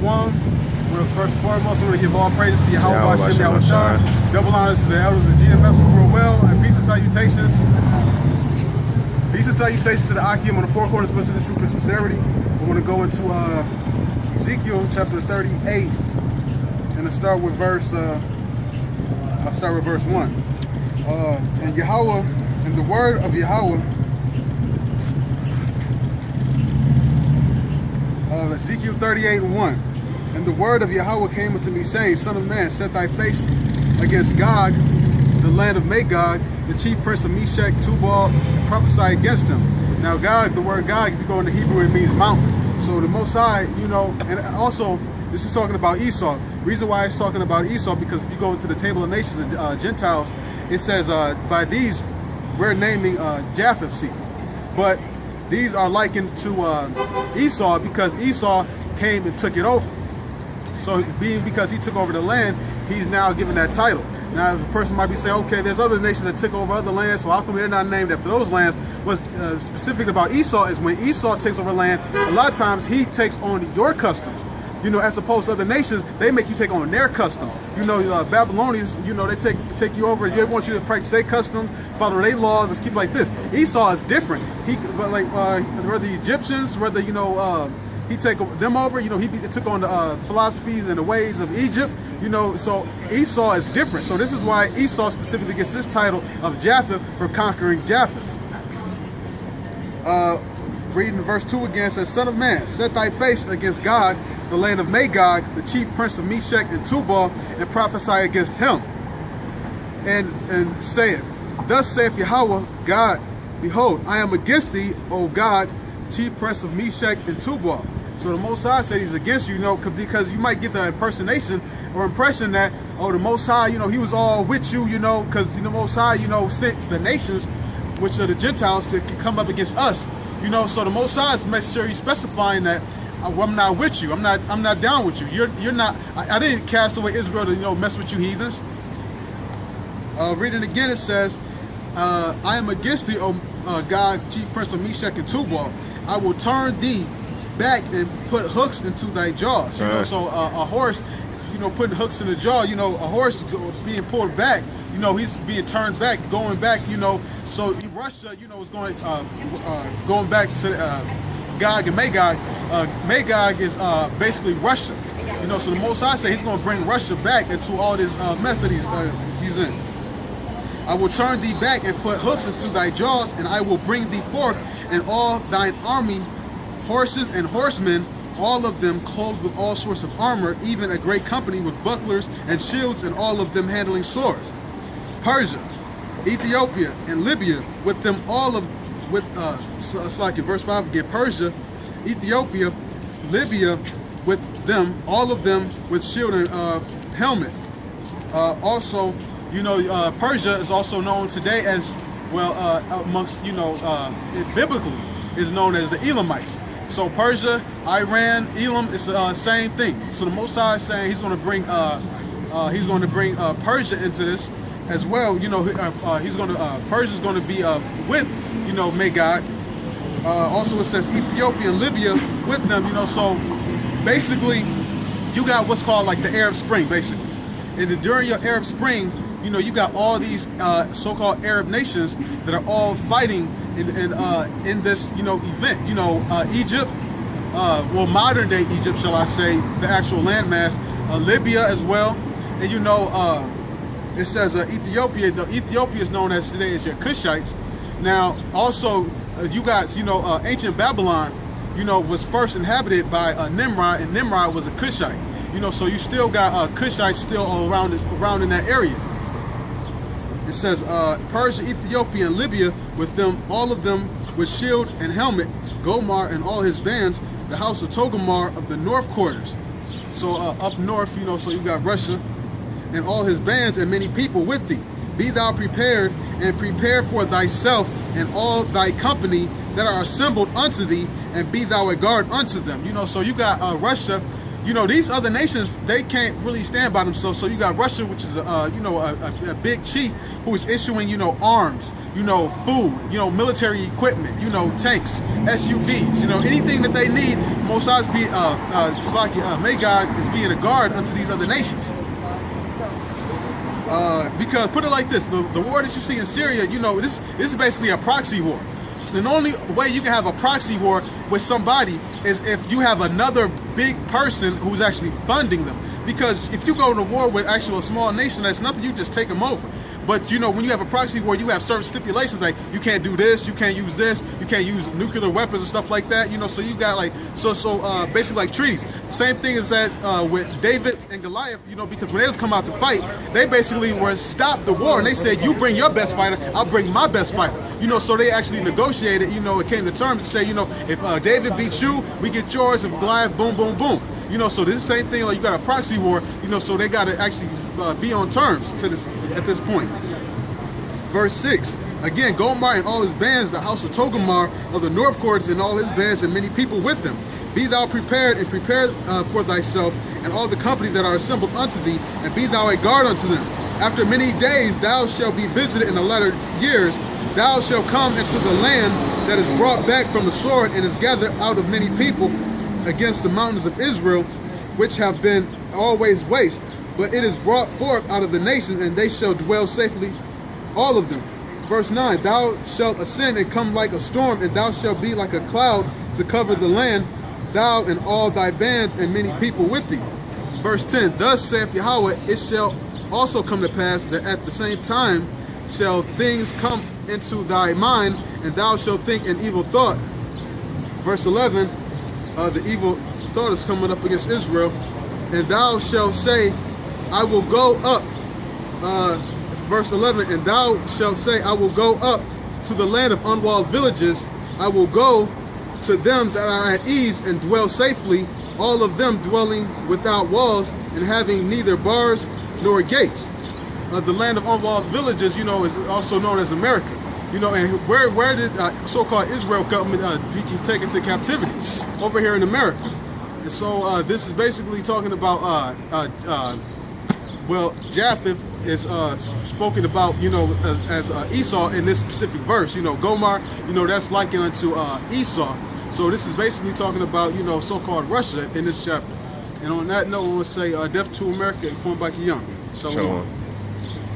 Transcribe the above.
Shalom. First and foremost, I'm going to give all praises to Yahweh Hashem Yahushua. Double honors to the elders of GMS who rule well, and peace and salutations. Peace and salutations to the Akim on the four corners, but to the truth and sincerity. We're going to go into Ezekiel chapter 38, and I'll start with verse 1. And Yahweh, and the word of Yahweh, Ezekiel 38:1. And the word of Yahweh came unto me, saying, Son of man, set thy face against Gog, the land of Magog, the chief prince of Meshech, Tubal, and prophesy against him. Now Gog, the word Gog, if you go into Hebrew, it means mountain. So the Most High, you know, and also this is talking about Esau. The reason why it's talking about Esau, because if you go into the table of nations of Gentiles, it says by these we're naming Japheth seed. But these are likened to Esau because Esau came and took it over. So because he took over the land, he's now given that title. Now, the person might be saying, okay, there's other nations that took over other lands, so how come they're not named after those lands? What's specific about Esau is when Esau takes over land, a lot of times he takes on your customs. You know, as opposed to other nations, they make you take on their customs. You know, Babylonians, you know, they take you over. They want you to practice their customs, follow their laws, and keep like this. Esau is different. Whether the Egyptians, whether, you know, he take them over, you know, he took on the philosophies and the ways of Egypt, you know, so Esau is different. So this is why Esau specifically gets this title of Japheth for conquering Japheth. Reading verse 2 again, says, Son of man, set thy face against Gog, the land of Magog, the chief prince of Meshech and Tubal, and prophesy against him. And say it, Thus saith Yahweh God, Behold, I am against thee, O Gog, chief prince of Meshech and Tubal. So the Most High said he's against you, you know, because you might get the impersonation or impression that, oh, the Most High, you know, he was all with you, you know, because the Most High, you know, sent the nations, which are the Gentiles, to come up against us. You know, so the Most High is necessarily specifying that I'm not with you. I'm not down with you. You're not. I didn't cast away Israel to, you know, mess with you heathens. Reading again, it says, I am against thee, O God, chief prince of Meshech and Tubal. I will turn thee back and put hooks into thy jaws. You know, so a horse, you know, putting hooks in the jaw. You know, a horse being pulled back. You know, he's being turned back, going back. You know, so Russia, you know, is going back to Gog and Magog. Magog is basically Russia. You know, so the Most High said he's going to bring Russia back into all this mess that he's in. I will turn thee back and put hooks into thy jaws, and I will bring thee forth, and all thine army, horses and horsemen, all of them clothed with all sorts of armor, even a great company with bucklers and shields, and all of them handling swords. Persia, Ethiopia, and Libya, with them all of, verse 5 again, Persia, Ethiopia, Libya, with them, all of them with shield and helmet. Also, you know, Persia is also known today as, well, amongst, you know, biblically is known as the Elamites. So Persia, Iran, Elam, it's the same thing. So the Most High is saying he's going to bring Persia into this as well. You know, Persia's going to be with, you know, Magog. Also, it says Ethiopia and Libya with them. You know, so basically, you got what's called like the Arab Spring, basically. And during your Arab Spring, you know, you got all these so-called Arab nations that are all fighting in this, you know, event. You know, Egypt, well, modern day Egypt, shall I say, the actual landmass, Libya as well, and you know, it says Ethiopia. Ethiopia is known as today as your Cushites. Now, also, you got, you know, ancient Babylon, you know, was first inhabited by Nimrod, and Nimrod was a Cushite. You know, so you still got Cushites still all around in that area. It says Persia, Ethiopia, and Libya, with them, all of them with shield and helmet, Gomar and all his bands, the house of Togomar of the north quarters. So up north, you know, so you got Russia and all his bands and many people with thee. Be thou prepared, and prepare for thyself and all thy company that are assembled unto thee, and be thou a guard unto them. You know, so you got Russia, you know, these other nations, they can't really stand by themselves. So you got Russia, which is a big chief who is issuing, you know, arms, you know, food, you know, military equipment, you know, tanks, SUVs, you know, anything that they need. Mosai's be Magog is being a guard unto these other nations. Because put it like this, the war that you see in Syria, you know, this is basically a proxy war. So the only way you can have a proxy war with somebody is if you have another big person who's actually funding them. Because if you go to war with actually a small nation, that's nothing, you just take them over. But you know, when you have a proxy war, you have certain stipulations like you can't do this, you can't use this, you can't use nuclear weapons and stuff like that. You know, so you got like basically like treaties. Same thing as that with David and Goliath. You know, because when they was come out to fight, they basically were stopped the war and they said, "You bring your best fighter, I'll bring my best fighter." You know, so they actually negotiated. You know, it came to terms to say, you know, if David beats you, we get yours. If Goliath, boom, boom, boom. You know, so this is the same thing. Like you got a proxy war. You know, so they got to actually be on terms to this at this point. Verse 6. Again, Gomer and all his bands, the house of Togomar of the north courts, and all his bands, and many people with him. Be thou prepared, and prepare for thyself, and all the company that are assembled unto thee, and be thou a guard unto them. After many days thou shalt be visited in the latter years. Thou shalt come into the land that is brought back from the sword, and is gathered out of many people against the mountains of Israel, which have been always waste. But it is brought forth out of the nations, and they shall dwell safely, all of them. Verse 9, thou shalt ascend and come like a storm, and thou shalt be like a cloud to cover the land, thou and all thy bands, and many people with thee. Verse 10, thus saith Yahweh, it shall also come to pass that at the same time shall things come into thy mind, and thou shalt think an evil thought. Verse 11, the evil thought is coming up against Israel. And thou shalt say, I will go up. Verse 11, and thou shalt say, I will go up to the land of unwalled villages. I will go to them that are at ease and dwell safely, all of them dwelling without walls and having neither bars nor gates. The land of unwalled villages, you know, is also known as America. You know, and where did so-called Israel come be taken to captivity? Over here in America. And so this is basically talking about, well, Japheth is spoken about, you know, as Esau in this specific verse. You know, Gomer, you know, that's likened unto Esau. So this is basically talking about, you know, so-called Russia in this chapter. And on that note, I want to say death to America, going back young. So